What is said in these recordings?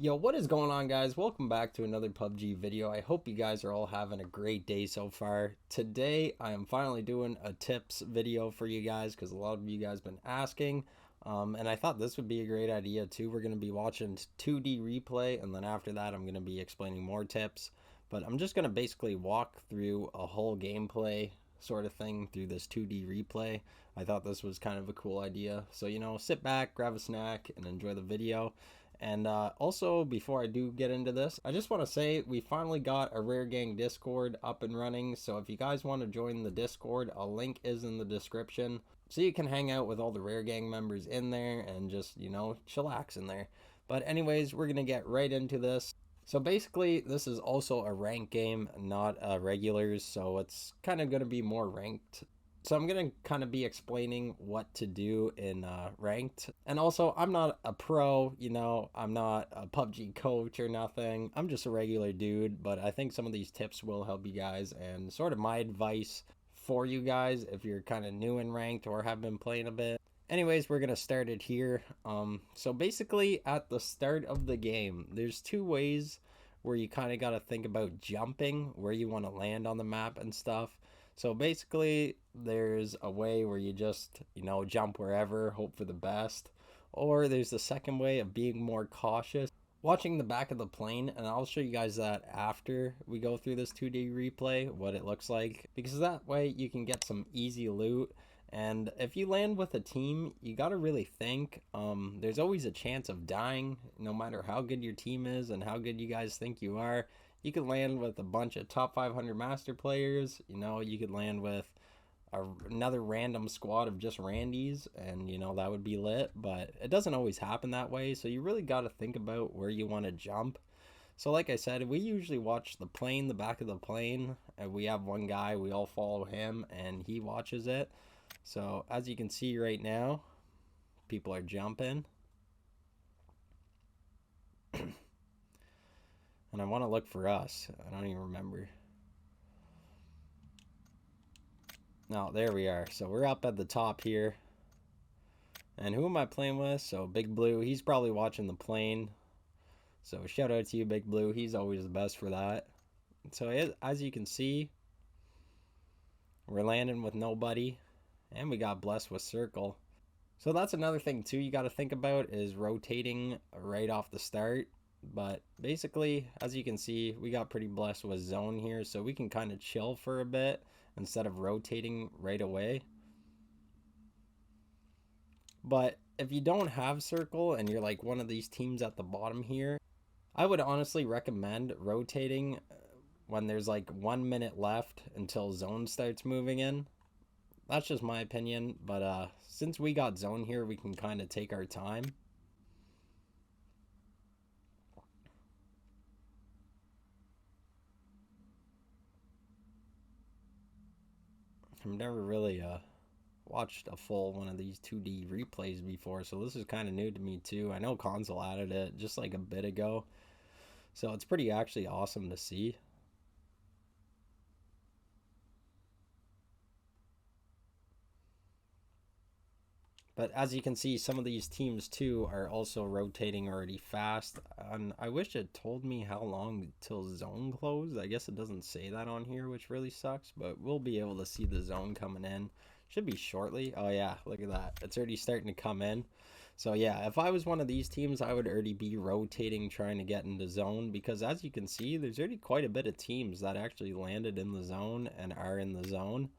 Yo, what is going on, guys? Welcome back to another PUBG video. I hope you guys are all having a great day so far. Today, I am finally doing a tips video for you guys because a lot of you guys been asking. And I thought this would be a great idea too. We're going to be watching 2D replay, and then after that, I'm going to be explaining more tips. But I'm just going to basically walk through a whole gameplay sort of thing through this 2D replay. I thought this was kind of a cool idea. So, sit back, grab a snack, and enjoy the video. And also, before I do get into this, I just want to say we finally got a Rair Gang Discord up and running. So if you guys want to join the Discord, a link is in the description. So you can hang out with all the Rair Gang members in there and just, chillax in there. But anyways, we're going to get right into this. So basically, this is also a ranked game, not regulars. So it's kind of going to be more ranked. So I'm going to kind of be explaining what to do in ranked. And also, I'm not a pro, I'm not a PUBG coach or nothing. I'm just a regular dude, but I think some of these tips will help you guys and sort of my advice for you guys if you're kind of new in ranked or have been playing a bit. Anyways, we're going to start it here. So basically, at the start of the game, there's two ways where you kind of got to think about jumping, where you want to land on the map and stuff. So basically, there's a way where you just, jump wherever, hope for the best. Or there's the second way of being more cautious, watching the back of the plane, and I'll show you guys that after we go through this 2D replay, what it looks like. Because that way you can get some easy loot. And if you land with a team, you gotta really think. There's always a chance of dying, no matter how good your team is and how good you guys think you are. You could land with a bunch of top 500 master players. You could land with another random squad of just randies, and that would be lit. But it doesn't always happen that way, so you really got to think about where you want to jump. So like I said, we usually watch the plane, the back of the plane, and we have one guy, we all follow him, and he watches it. So as you can see right now, people are jumping. And I want to look for us. I don't even remember. No, there we are. So we're up at the top here. And who am I playing with? So Big Blue, he's probably watching the plane. So shout out to you, Big Blue. He's always the best for that. So as you can see, we're landing with nobody. And we got blessed with circle. So that's another thing too you got to think about is rotating right off the start. But basically, as you can see, we got pretty blessed with zone here, so we can kind of chill for a bit instead of rotating right away. But if you don't have circle and you're like one of these teams at the bottom here, I would honestly recommend rotating when there's like 1 minute left until zone starts moving in. That's just my opinion, but since we got zone here, we can kind of take our time. I've never really watched a full one of these 2D replays before, so this is kind of new to me too. I know console added it just like a bit ago, so it's pretty actually awesome to see. But as you can see, some of these teams too are also rotating already fast. And I wish it told me how long till zone closed. I guess it doesn't say that on here, which really sucks. But we'll be able to see the zone coming in. Should be shortly. Oh yeah, look at that. It's already starting to come in. So yeah, if I was one of these teams, I would already be rotating, trying to get into zone. Because as you can see, there's already quite a bit of teams that actually landed in the zone and are in the zone.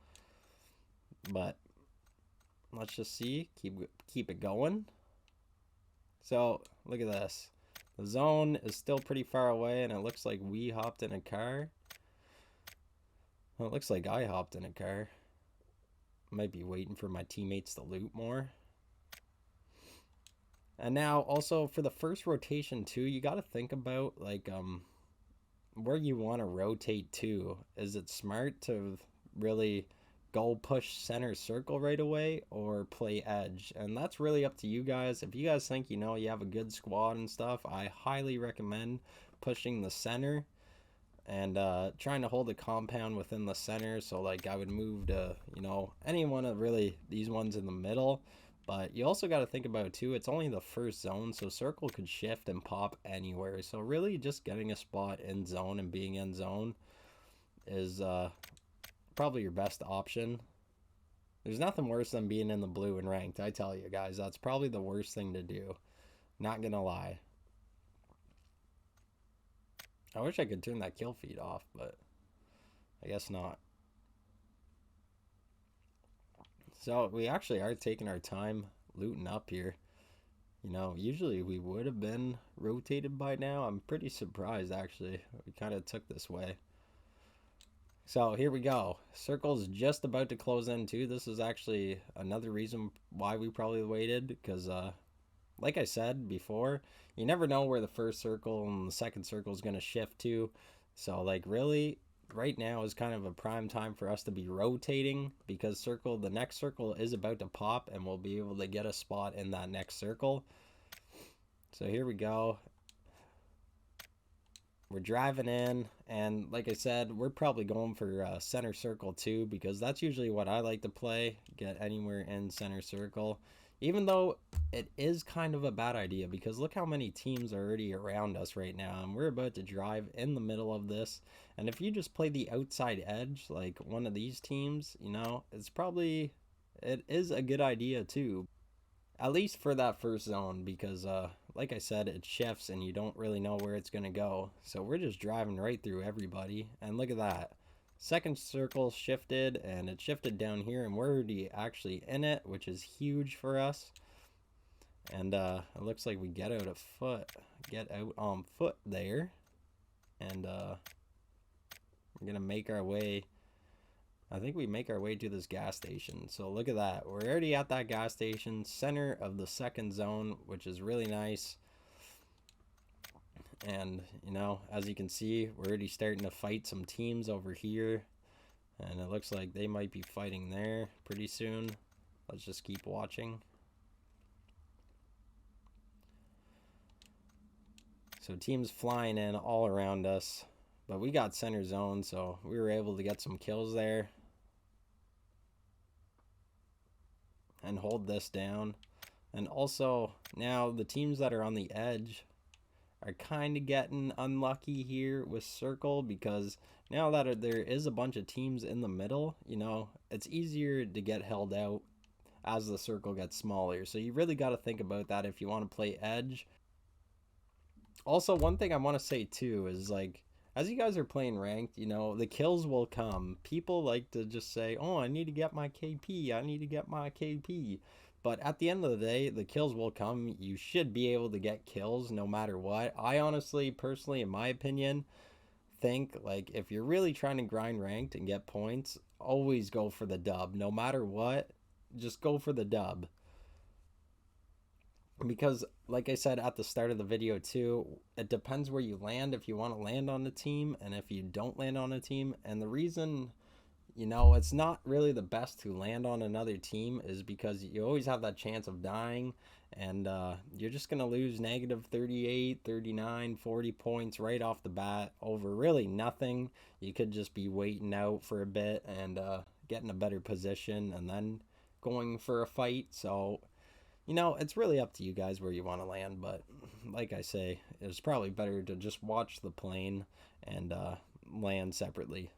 But let's just see. Keep it going. So look at this. The zone is still pretty far away, and it looks like we hopped in a car. Well, it looks like I hopped in a car. Might be waiting for my teammates to loot more. And now also for the first rotation too, you got to think about like where you want to rotate to. Is it smart to really go push center circle right away or play edge? And that's really up to you guys. If you guys think you have a good squad and stuff, I highly recommend pushing the center and trying to hold the compound within the center. So like I would move to any one of really these ones in the middle, But you also got to think about too, it's only the first zone, so circle could shift and pop anywhere. So really just getting a spot in zone and being in zone is probably your best option. There's nothing worse than being in the blue and ranked, I tell you guys. That's probably the worst thing to do. Not gonna lie. I wish I could turn that kill feed off, but I guess not. So we actually are taking our time looting up here. You know, usually we would have been rotated by now. I'm pretty surprised, actually. We kind of took this way. So here we go. Circle's just about to close in too. This is actually another reason why we probably waited, because like I said before, you never know where the first circle and the second circle is going to shift to. So like really right now is kind of a prime time for us to be rotating, because the next circle is about to pop and we'll be able to get a spot in that next circle. So here we go. We're driving in, and like I said, we're probably going for center circle too, because that's usually what I like to play, get anywhere in center circle, even though it is kind of a bad idea, because look how many teams are already around us right now, and we're about to drive in the middle of this. And if you just play the outside edge like one of these teams, you know, it is a good idea too, at least for that first zone, because like I said, it shifts and you don't really know where it's gonna go. So we're just driving right through everybody, and look at that. Second circle shifted, and it shifted down here, and we're already actually in it, which is huge for us. And it looks like we get out on foot there, and we're gonna make our way. I think we make our way to this gas station. So look at that. We're already at that gas station, center of the second zone, which is really nice. And, you know, as you can see, we're already starting to fight some teams over here. And it looks like they might be fighting there pretty soon. Let's just keep watching. So teams flying in all around us. But we got center zone, so we were able to get some kills there and hold this down. And also now the teams that are on the edge are kind of getting unlucky here with circle, because now that there is a bunch of teams in the middle, you know, it's easier to get held out as the circle gets smaller. So you really got to think about that if you want to play edge. Also, one thing I want to say too is, like, as you guys are playing ranked, you know, the kills will come. People like to just say, oh, I need to get my KP. I need to get my KP. But at the end of the day, the kills will come. You should be able to get kills no matter what. I honestly, personally, in my opinion, think, like, if you're really trying to grind ranked and get points, always go for the dub. No matter what, just go for the dub. Because like I said at the start of the video too, it depends where you land, if you want to land on a team and if you don't land on a team. And the reason, you know, it's not really the best to land on another team is because you always have that chance of dying, and you're just going to lose negative 38, 39, 40 points right off the bat over really nothing. You could just be waiting out for a bit and getting a better position and then going for a fight. So, you know, it's really up to you guys where you want to land, but like I say, it's probably better to just watch the plane and land separately.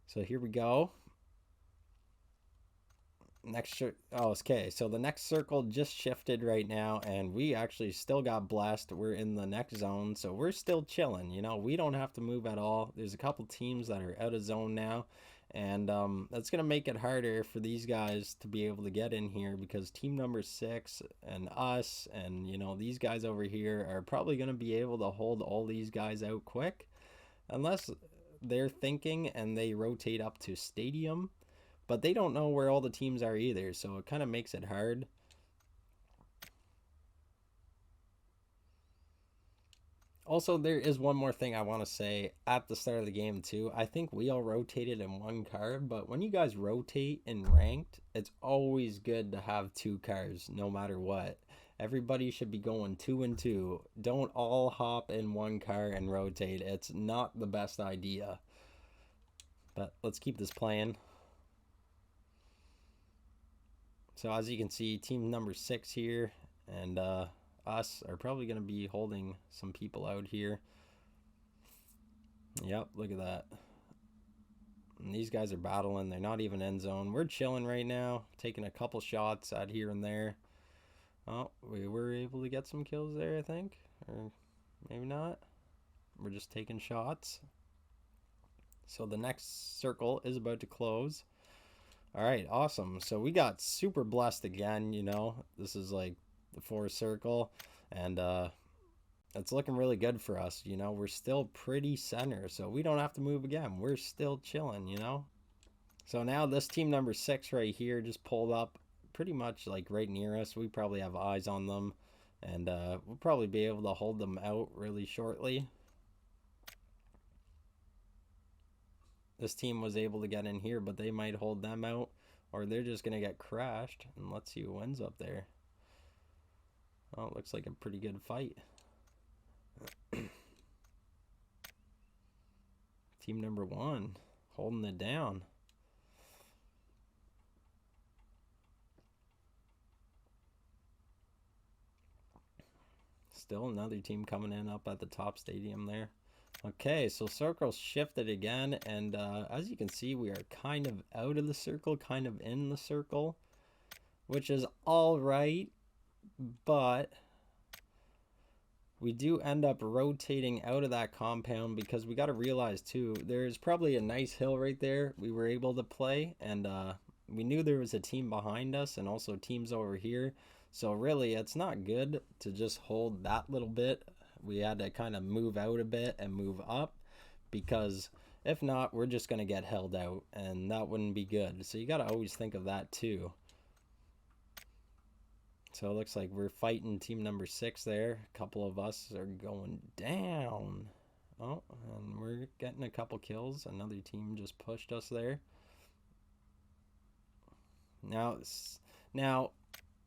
So here we go. Okay, so the next circle just shifted right now, and we actually still got blessed. We're in the next zone, so we're still chilling. You know, we don't have to move at all. There's a couple teams that are out of zone now, and that's going to make it harder for these guys to be able to get in here, because team number 6 and us and, you know, these guys over here are probably going to be able to hold all these guys out quick, unless they're thinking and they rotate up to stadium. But they don't know where all the teams are either, so it kind of makes it hard. Also, there is one more thing I want to say at the start of the game too. I think we all rotated in one car, but when you guys rotate in ranked, it's always good to have 2 cars no matter what. Everybody should be going 2 and 2. Don't all hop in one car and rotate. It's not the best idea. But let's keep this playing. So as you can see, team number 6 here and us are probably going to be holding some people out here. Yep, look at that. And these guys are battling. They're not even in zone. We're chilling right now, taking a couple shots out here and there. Oh, we were able to get some kills there, I think. Or maybe not. We're just taking shots. So the next circle is about to close. All right, awesome. So we got super blessed again, you know. This is like the 4th circle. And it's looking really good for us, you know. We're still pretty center, so we don't have to move again. We're still chilling, you know. So now this team number 6 right here just pulled up pretty much like right near us. We probably have eyes on them, and we'll probably be able to hold them out really shortly. This team was able to get in here, but they might hold them out, or they're just going to get crashed. And let's see who wins up there. Oh, it looks like a pretty good fight. Team number 1 holding it down. Still another team coming in up at the top stadium there. Okay, so circles shifted again, and as you can see, we are kind of out of the circle, kind of in the circle, which is all right, but we do end up rotating out of that compound because we got to realize too, there's probably a nice hill right there we were able to play, and we knew there was a team behind us and also teams over here. So really, it's not good to just hold that little bit. We had to kind of move out a bit and move up, because if not, we're just going to get held out, and that wouldn't be good. So you got to always think of that too. So it looks like we're fighting team number 6 there. A couple of us are going down. Oh, and we're getting a couple kills. Another team just pushed us there. Now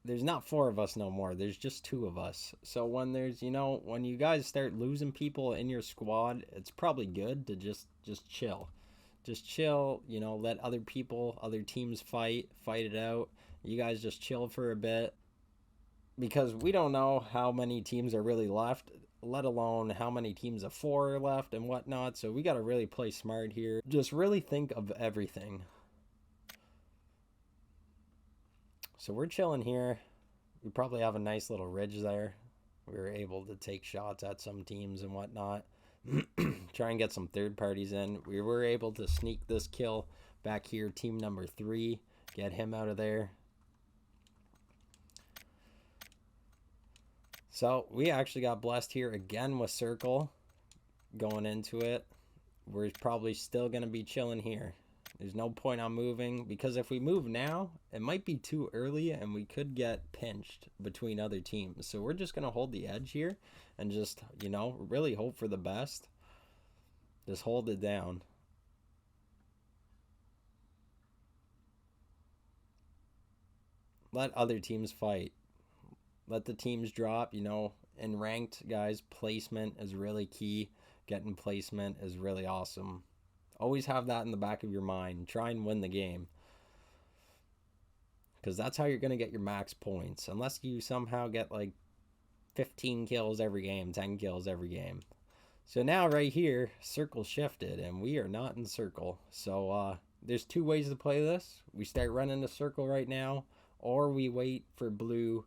there's not 4 of us no more. There's just 2 of us. So when there's, you know, when you guys start losing people in your squad, it's probably good to just chill. Just chill, you know, let other people, other teams fight it out. You guys just chill for a bit, because we don't know how many teams are really left, let alone how many teams of 4 are left and whatnot. So we got to really play smart here. Just really think of everything. So we're chilling here. We probably have a nice little ridge there. We were able to take shots at some teams and whatnot. Try and get some third parties in. We were able to sneak this kill back here. Team number 3. Get him out of there. So we actually got blessed here again with circle going into it. We're probably still going to be chilling here. There's no point on moving, because if we move now, it might be too early and we could get pinched between other teams. So we're just going to hold the edge here and just, you know, really hope for the best. Just hold it down. Let other teams fight. Let the teams drop, you know. In ranked, guys, placement is really key. Getting placement is really awesome. Always have that in the back of your mind. Try and win the game, because that's how you're going to get your max points, unless you somehow get like 15 kills every game, 10 kills every game. So now right here, circle shifted, and we are not in circle. So there's 2 ways to play this. We start running the circle right now, or we wait for blue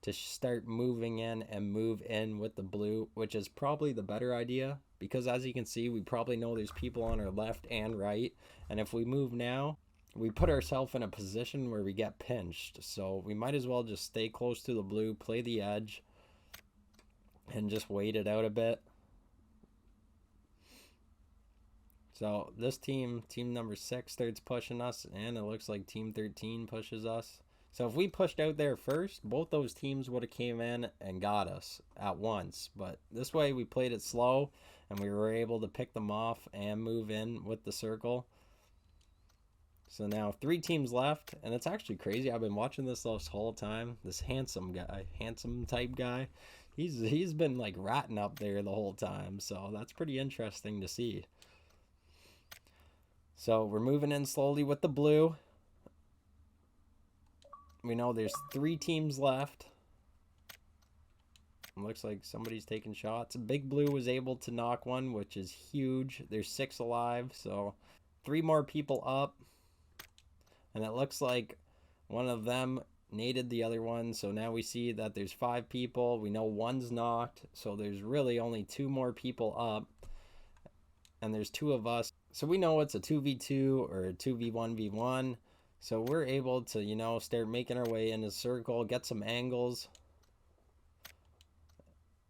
to start moving in and move in with the blue, which is probably the better idea, because as you can see, we probably know there's people on our left and right, and if we move now, we put ourselves in a position where we get pinched. So we might as well just stay close to the blue, play the edge, and just wait it out a bit. So this team number 6 starts pushing us, and it looks like team 13 pushes us. So if we pushed out there first, both those teams would have came in and got us at once. But this way we played it slow, and we were able to pick them off and move in with the circle. So now 3 teams left, and it's actually crazy. I've been watching this whole time. This handsome type guy, he's been like ratting up there the whole time. So that's pretty interesting to see. So we're moving in slowly with the blue. We know there's 3 teams left. It looks like somebody's taking shots. Big Blue was able to knock one, which is huge. There's 6 alive, so 3 more people up. And it looks like one of them naded the other one, so now we see that there's 5 people. We know one's knocked, so there's really only 2 more people up. And there's 2 of us. So we know it's a 2v2 or a 2v1v1. So we're able to, you know, start making our way in a circle, get some angles.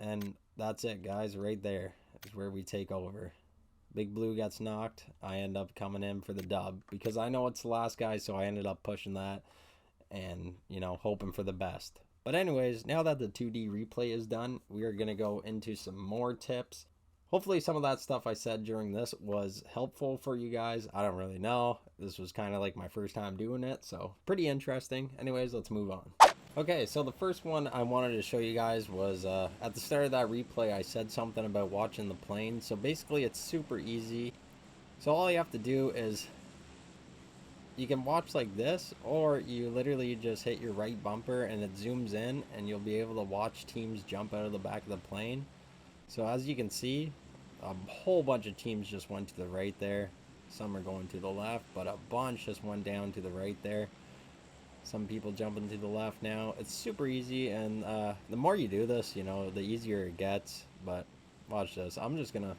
And that's it, guys. Right there is where we take over. Big Blue gets knocked. I end up coming in for the dub because I know it's the last guy, so I ended up pushing that and, you know, hoping for the best. But anyways, now that the 2D replay is done, we are going to go into some more tips. Hopefully some of that stuff I said during this was helpful for you guys. I don't really know. This was kind of like my first time doing it, so pretty interesting. Anyways, let's move on. Okay, so the first one I wanted to show you guys was at the start of that replay, I said something about watching the plane. So basically it's super easy. So all you have to do is you can watch like this, or you literally just hit your right bumper and it zooms in and you'll be able to watch teams jump out of the back of the plane. So as you can see, a whole bunch of teams just went to the right there. Some are going to the left, but a bunch just went down to the right there. Some people jumping to the left now. It's super easy, and the more you do this, you know, the easier it gets. But watch this. I'm just gonna,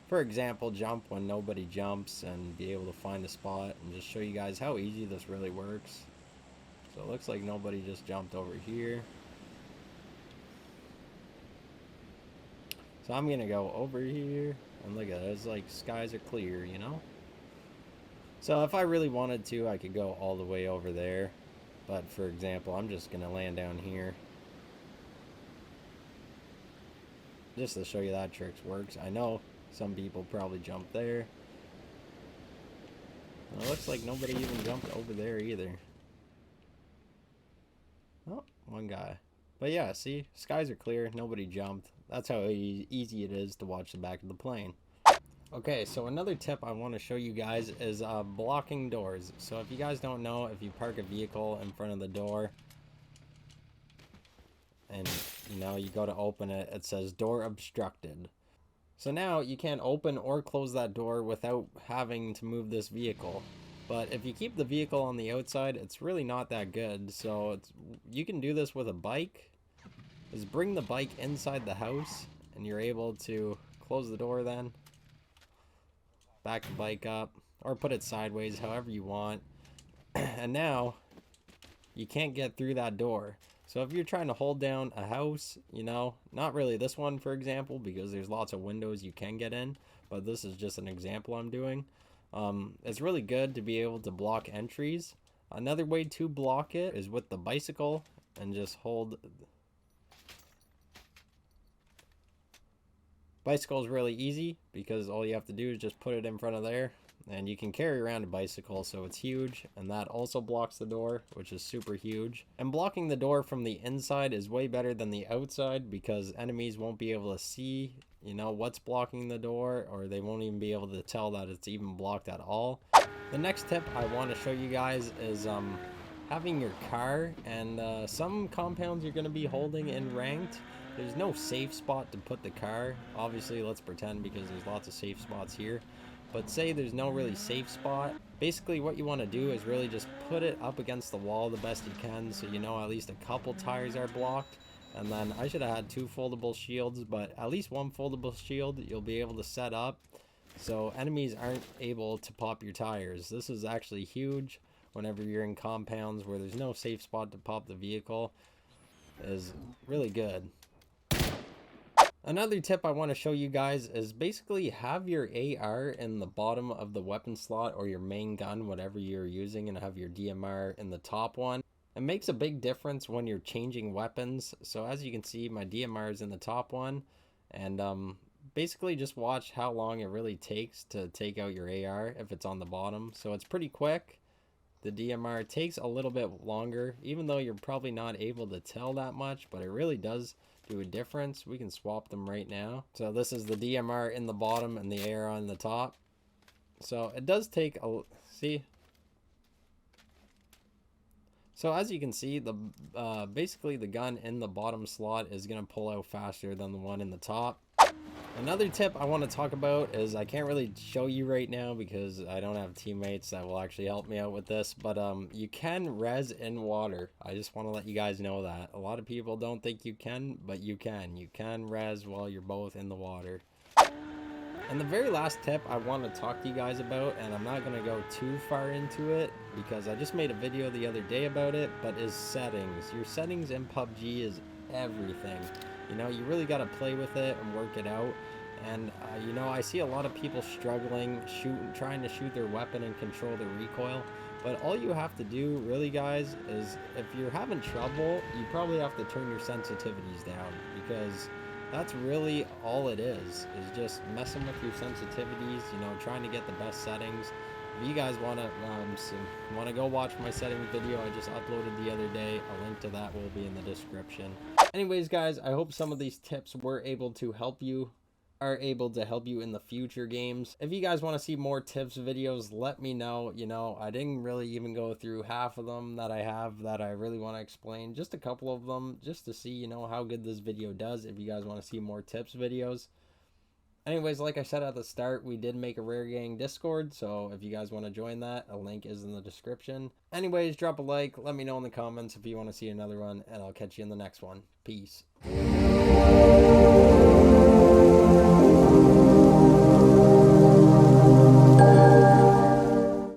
for example, jump when nobody jumps and be able to find a spot and just show you guys how easy this really works. So it looks like nobody just jumped over here. So I'm gonna go over here, and look at it. It's like skies are clear, you know? So if I really wanted to, I could go all the way over there. But for example, I'm just going to land down here. Just to show you that trick works. I know some people probably jump there. Well, it looks like nobody even jumped over there either. Oh, one guy. But yeah, see, skies are clear. Nobody jumped. That's how easy it is to watch the back of the plane. Okay, so another tip I want to show you guys is blocking doors. So if you guys don't know, if you park a vehicle in front of the door and, you know, you go to open it, it says door obstructed. So now you can't open or close that door without having to move this vehicle. But if you keep the vehicle on the outside, it's really not that good. So you can do this with a bike. Is bring the bike inside the house and you're able to close the door then. Back the bike up or put it sideways, however you want. And now you can't get through that door. So if you're trying to hold down a house, you know, not really this one for example, because there's lots of windows you can get in, but this is just an example I'm doing. It's really good to be able to block entries. Another way to block it is with the bicycle and just hold. Bicycle is really easy because all you have to do is just put it in front of there, and you can carry around a bicycle, so it's huge, and that also blocks the door, which is super huge. And blocking the door from the inside is way better than the outside because enemies won't be able to see, you know, what's blocking the door, or they won't even be able to tell that it's even blocked at all. The next tip I want to show you guys is having your car, and some compounds you're going to be holding in ranked. There's no safe spot to put the car. Obviously, let's pretend because there's lots of safe spots here. But say there's no really safe spot. Basically, what you want to do is really just put it up against the wall the best you can so you know at least a couple tires are blocked. And then I should have had 2 foldable shields, but at least 1 foldable shield you'll be able to set up so enemies aren't able to pop your tires. This is actually huge whenever you're in compounds where there's no safe spot to pop the vehicle. It is really good. Another tip I want to show you guys is basically have your AR in the bottom of the weapon slot or your main gun, whatever you're using, and have your DMR in the top one. It makes a big difference when you're changing weapons. So as you can see, my DMR is in the top one, and basically just watch how long it really takes to take out your AR if it's on the bottom. So it's pretty quick. The DMR takes a little bit longer, even though you're probably not able to tell that much, but it really does do a difference. We can swap them right now. So this is the DMR in the bottom and the AR on the top. So it does take a, see? So as you can see, the basically the gun in the bottom slot is going to pull out faster than the one in the top. Another tip I want to talk about is I can't really show you right now because I don't have teammates that will actually help me out with this, but you can res in water. I just want to let you guys know that. A lot of people don't think you can, but you can. You can res while you're both in the water. And the very last tip I want to talk to you guys about, and I'm not going to go too far into it because I just made a video the other day about it, but is settings. Your settings in PUBG is everything. You know, you really got to play with it and work it out. And, you know, I see a lot of people struggling, trying to shoot their weapon and control the recoil. But all you have to do, really, guys, is if you're having trouble, you probably have to turn your sensitivities down, because that's really all it is just messing with your sensitivities, you know, trying to get the best settings. If you guys want to go watch my settings video I just uploaded the other day, a link to that will be in the description. Anyways, guys, I hope some of these tips were able to help you in the future games. If you guys want to see more tips videos, let me know. You know, I didn't really even go through half of them that I have that I really want to explain, just a couple of them, just to see, you know, how good this video does, if you guys want to see more tips videos. Anyways, like I said at the start, we did make a Rair Gang Discord, so if you guys want to join that, a link is in the description. Anyways, drop a like, let me know in the comments if you want to see another one, and I'll catch you in the next one. Peace.